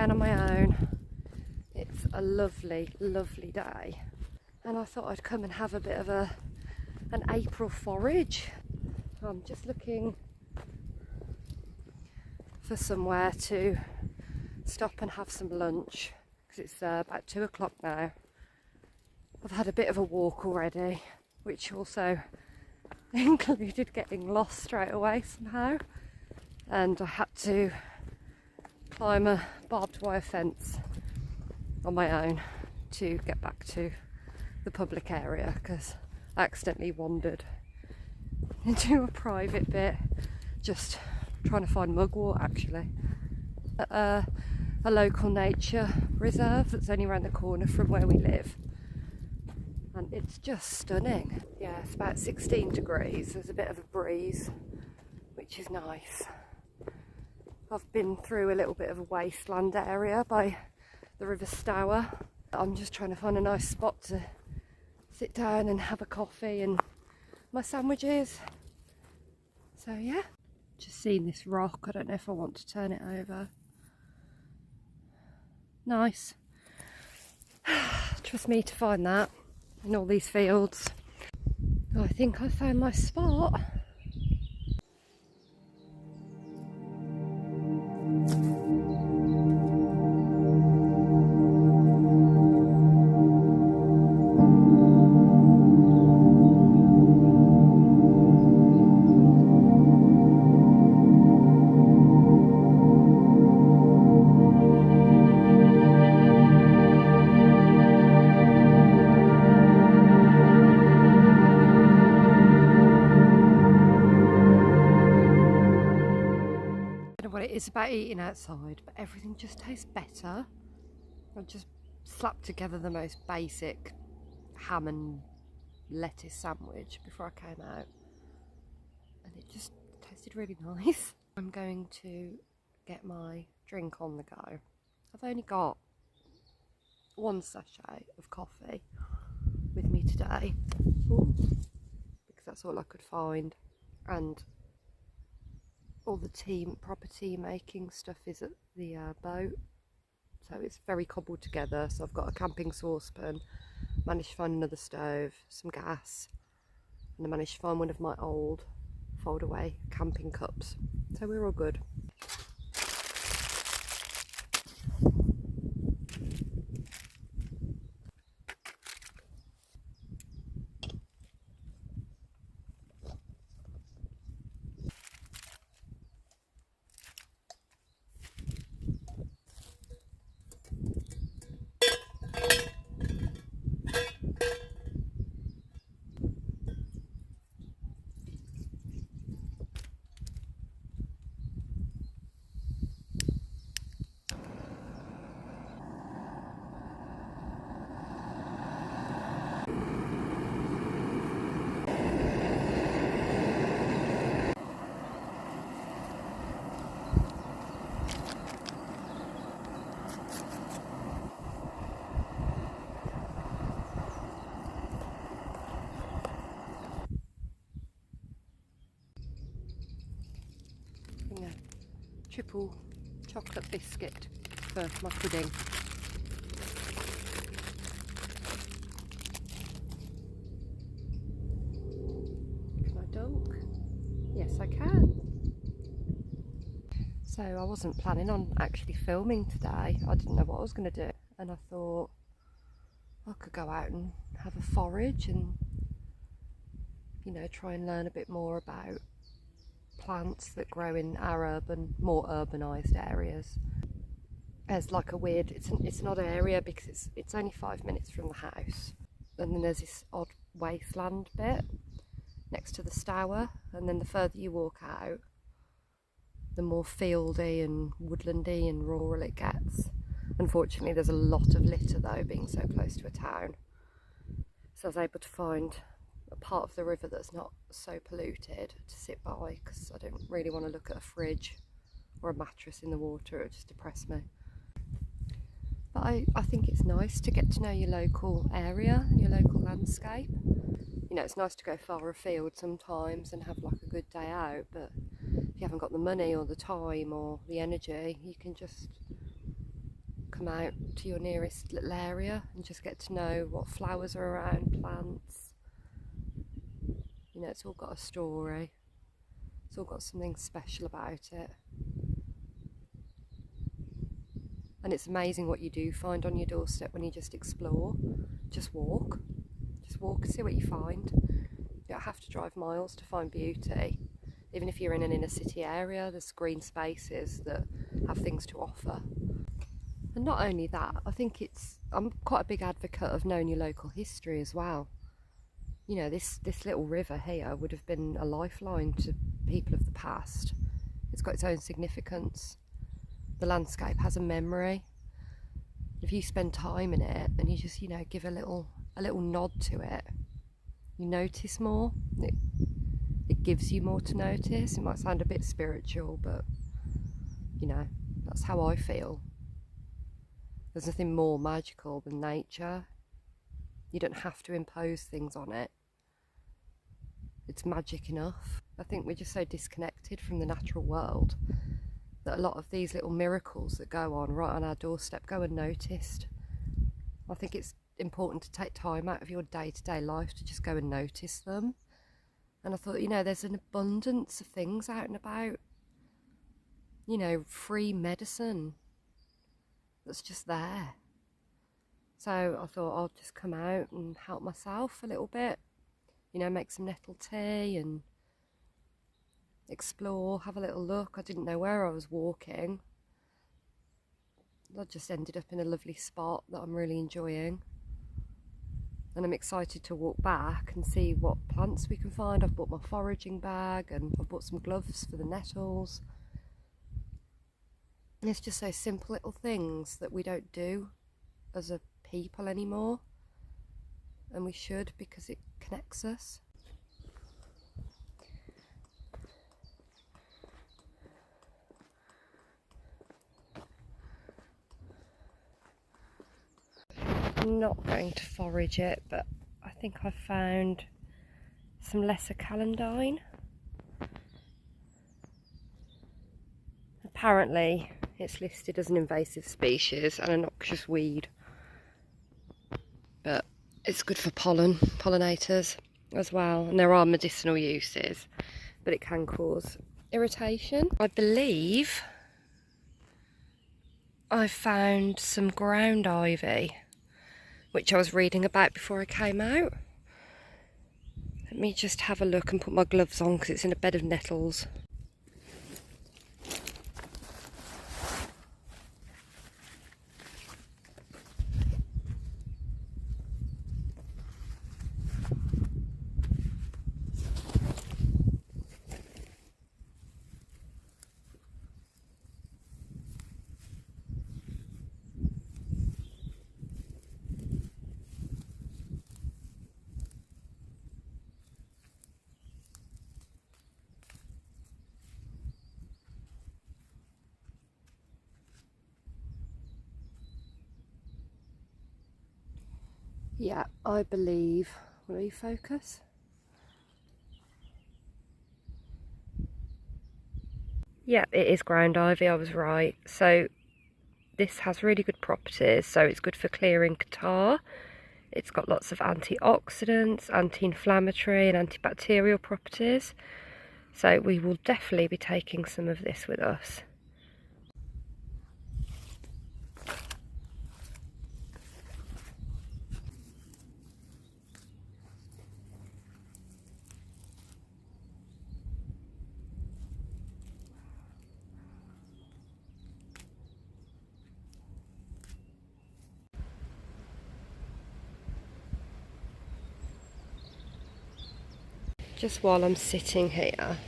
again on my own. It's a lovely, lovely day, and I thought I'd come and have a bit of an April forage. I'm just looking for somewhere to stop and have some lunch, because it's about 2 o'clock now. I've had a bit of a walk already, which also included getting lost straight away somehow, and I had to climb a barbed wire fence on my own to get back to the public area, because I accidentally wandered into a private bit, just trying to find mugwort actually, at a local nature reserve that's only around the corner from where we live, and it's just stunning. Yeah, it's about 16 degrees, there's a bit of a breeze, which is nice. I've been through a little bit of a wasteland area by the River Stour. I'm just trying to find a nice spot to sit down and have a coffee and my sandwiches. So yeah, just seen this rock. I don't know if I want to turn it over. Nice. Trust me to find that in all these fields. Oh, I think I found my spot. It's about eating outside, but everything just tastes better. I just slapped together the most basic ham and lettuce sandwich before I came out, and it just tasted really nice. I'm going to get my drink on the go. I've only got one sachet of coffee with me today. Ooh, because that's all I could find, and all the proper tea making stuff is at the boat, so it's very cobbled together. So I've got a camping saucepan, managed to find another stove, some gas, and I managed to find one of my old fold away camping cups, so we're all good. Triple chocolate biscuit for my pudding. Can I dunk? Yes, I can. So I wasn't planning on actually filming today. I didn't know what I was going to do, and I thought I could go out and have a forage and, you know, try and learn a bit more about plants that grow in our more urbanised areas. There's like a weird, it's an odd area because it's only 5 minutes from the house, and then there's this odd wasteland bit next to the Stour, and then the further you walk out, the more fieldy and woodlandy and rural it gets. Unfortunately, there's a lot of litter though, being so close to a town, so I was able to find a part of the river that's not so polluted to sit by, because I don't really want to look at a fridge or a mattress in the water. It would just depress me. But I think it's nice to get to know your local area and your local landscape. You know, it's nice to go far afield sometimes and have like a good day out, but if you haven't got the money or the time or the energy, you can just come out to your nearest little area and just get to know what flowers are around, plants. You know, it's all got a story. It's all got something special about it. And it's amazing what you do find on your doorstep when you just explore. Just walk. Just walk and see what you find. You don't have to drive miles to find beauty. Even if you're in an inner city area, there's green spaces that have things to offer. And not only that, I think I'm quite a big advocate of knowing your local history as well. You know, this little river here would have been a lifeline to people of the past. It's got its own significance. The landscape has a memory. If you spend time in it and you just, you know, give a little nod to it, you notice more. It gives you more to notice. It might sound a bit spiritual, but you know, that's how I feel. There's nothing more magical than nature. You don't have to impose things on it. It's magic enough. I think we're just so disconnected from the natural world that a lot of these little miracles that go on right on our doorstep go unnoticed. I think it's important to take time out of your day-to-day life to just go and notice them. And I thought, you know, there's an abundance of things out and about. You know, free medicine that's just there. So I thought I'll just come out and help myself a little bit. You know, make some nettle tea and explore, have a little look. I didn't know where I was walking. I just ended up in a lovely spot that I'm really enjoying. And I'm excited to walk back and see what plants we can find. I've bought my foraging bag and I've bought some gloves for the nettles. And it's just those simple little things that we don't do as a people anymore. And we should, because it connects us. I'm not going to forage it, but I think I've found some lesser calendine. Apparently it's listed as an invasive species and a noxious weed, but it's good for pollinators as well, and there are medicinal uses, but it can cause irritation. I believe I found some ground ivy, which I was reading about before I came out. Let me just have a look and put my gloves on because it's in a bed of nettles. Yeah, I believe, will you focus? Yeah, it is ground ivy, I was right. So this has really good properties. So it's good for clearing catarrh. It's got lots of antioxidants, anti-inflammatory and antibacterial properties. So we will definitely be taking some of this with us. Just while I'm sitting here,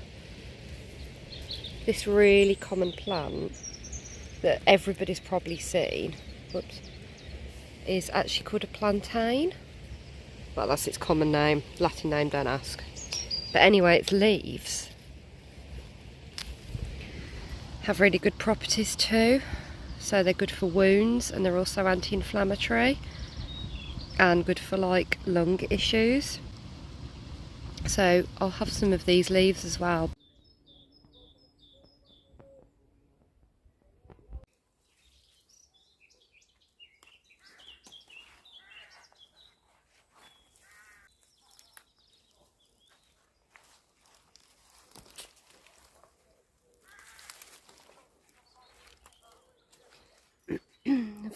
this really common plant that everybody's probably seen, whoops, is actually called a plantain. Well, that's its common name, Latin name, don't ask. But anyway, its leaves have really good properties too. So they're good for wounds, and they're also anti-inflammatory and good for like lung issues. So I'll have some of these leaves as well.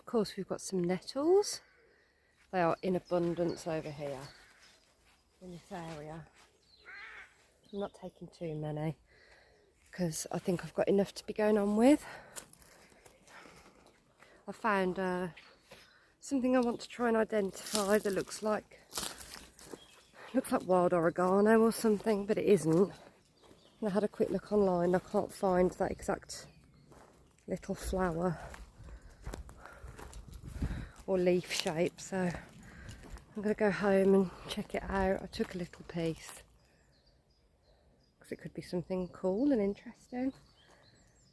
course we've got some nettles. They are in abundance over here in this area. I'm not taking too many because I think I've got enough to be going on with. I found something I want to try and identify that looks like wild oregano or something, but it isn't. And I had a quick look online. I can't find that exact little flower or leaf shape, so I'm going to go home and check it out. I took a little piece because it could be something cool and interesting.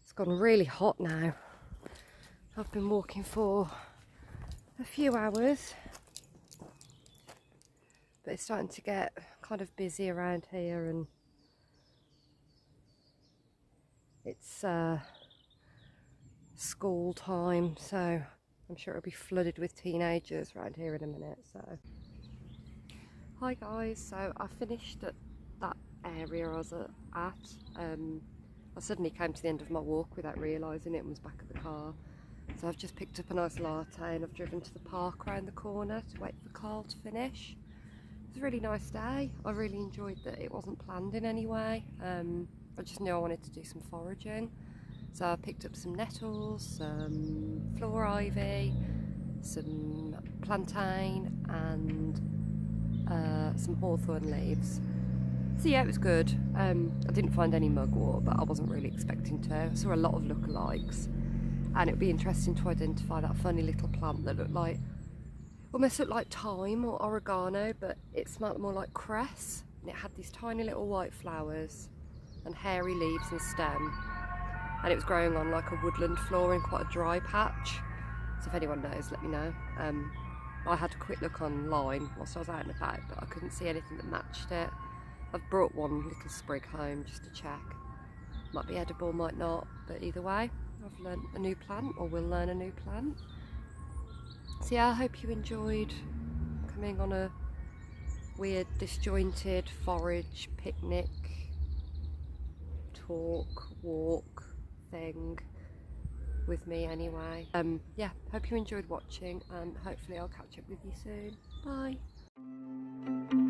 It's gone really hot now. I've been walking for a few hours, but it's starting to get kind of busy around here, and it's school time, so I'm sure it'll be flooded with teenagers around here in a minute. So hi guys, so I finished at that area I was at. I suddenly came to the end of my walk without realising it and was back at the car. So I've just picked up a nice latte and I've driven to the park around the corner to wait for Carl to finish. It was a really nice day. I really enjoyed that it wasn't planned in any way. I just knew I wanted to do some foraging. So I picked up some nettles, some floor ivy, some plantain and some hawthorn leaves. So yeah, it was good. I didn't find any mugwort, but I wasn't really expecting to. I saw a lot of lookalikes. And it would be interesting to identify that funny little plant that almost looked like thyme or oregano, but it smelled more like cress. And it had these tiny little white flowers and hairy leaves and stem. And it was growing on like a woodland floor in quite a dry patch. So if anyone knows, let me know. I had a quick look online whilst I was out and about, but I couldn't see anything that matched it. I've brought one little sprig home just to check. Might be edible, might not, but either way, I've learnt a new plant, or will learn a new plant. So yeah, I hope you enjoyed coming on a weird, disjointed forage, picnic, talk, walk thing with me anyway. Yeah, hope you enjoyed watching, and hopefully I'll catch up with you soon. Bye.